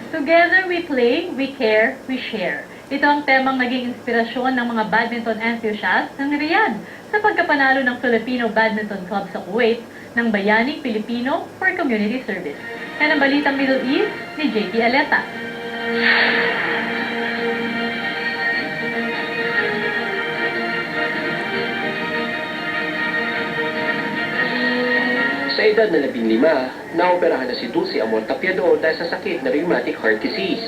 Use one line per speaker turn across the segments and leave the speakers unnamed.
Together we play, we care, we share. Ito ang temang naging inspirasyon ng mga badminton enthusiasts ng Riyadh sa pagkapanalo ng Filipino Badminton Club sa Kuwait ng Bayaning Pilipino for Community Service. Yan ang balitang Middle East ni JP Aleta.
Sa edad na 15, naoperahan na si Dulce Amor Tapiador dahil sa sakit na rheumatic heart disease.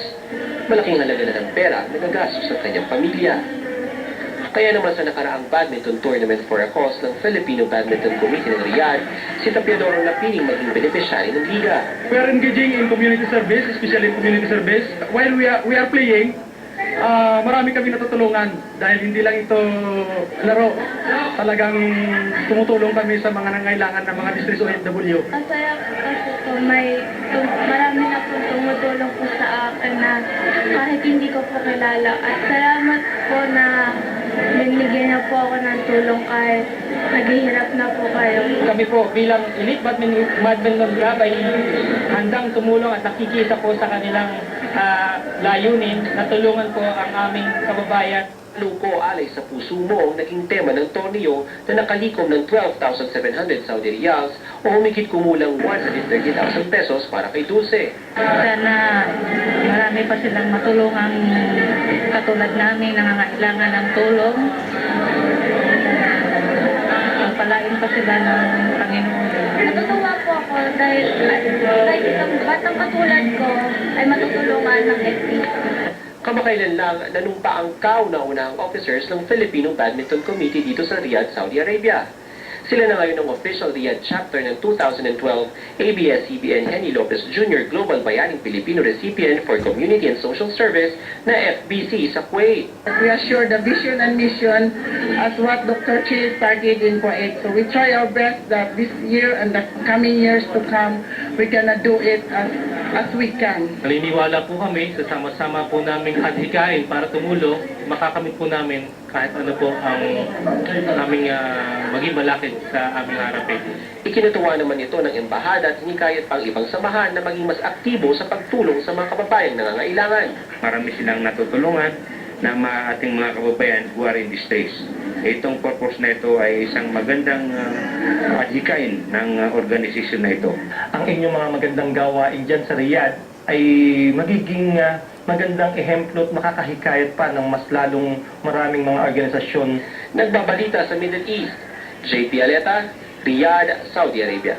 Malaking halaga na ng pera na nagagastos sa kanyang pamilya. Kaya naman sa nakaraang badminton tournament for a cause ng Filipino Badminton Committee ng Riyadh, si Tapiador ang napiling maging beneficiary ng liga.
We are engaging in community service, especially community service. While we are playing, marami kami natutulungan dahil hindi lang ito laro. Talagang tumutulong kami sa mga nangailangan ng mga distress OFW.
Masaya kasi po marami na po tumutulong po sa akin na kahit hindi ko po kilala. At salamat po na binigyan na po ako ng tulong kahit naghihirap na po kayo.
Kami po bilang Elite Badminton Club ay handang tumulong at nakikita po sa kanilang layunin na tulungan po ang aming kababayan.
Luko alay sa puso mo ang naging tema ng torneo na nakalikom ng 12,700 Saudi Riyals o humigit kumulang 130,000 pesos para kay Dulce.
Sana marami pa silang matulungang katulad namin nangangailangan ng tulong. Pagpalain pa sila ng Panginoon.
Natutuwa po ako dahil isang batang katulad ko ay matutulungan ng FP.
Kamakailan lang nanumpa ang kauna-unahang officers ng Filipino Badminton Committee dito sa Riyadh, Saudi Arabia. Sila na ngayon ang official Riyadh chapter ng 2012 ABS-CBN Henny Lopez Jr. Global Bayaning Pilipino Recipient for Community and Social Service na FBC sa Kuwait.
We are sure the vision and mission as what Dr. Chi started in Kuwait. So we try our best that this year and the coming years to come, we're gonna do it as we can.
Naniniwala po kami sa sama-sama po naming hadhikain para tumulong, makakamit po namin kahit ano po ang aming maging malakid sa aming harapin.
Ikinutuwa naman ito ng embahada at hinikayat pang ibang samahan na maging mas aktibo sa pagtulong sa mga kababayang nangangailangan.
Marami silang natutulungan ng ating mga kababayan who are in distress. Itong purpose na ito ay isang magandang adhikain ng organisasyon na ito.
Ang inyong mga magandang gawain dyan sa Riyadh ay magiging magandang ehemplo at makakahikayat pa ng mas lalong maraming mga organisasyon.
Nagbabalita sa Middle East, JP Aleta, Riyadh, Saudi Arabia.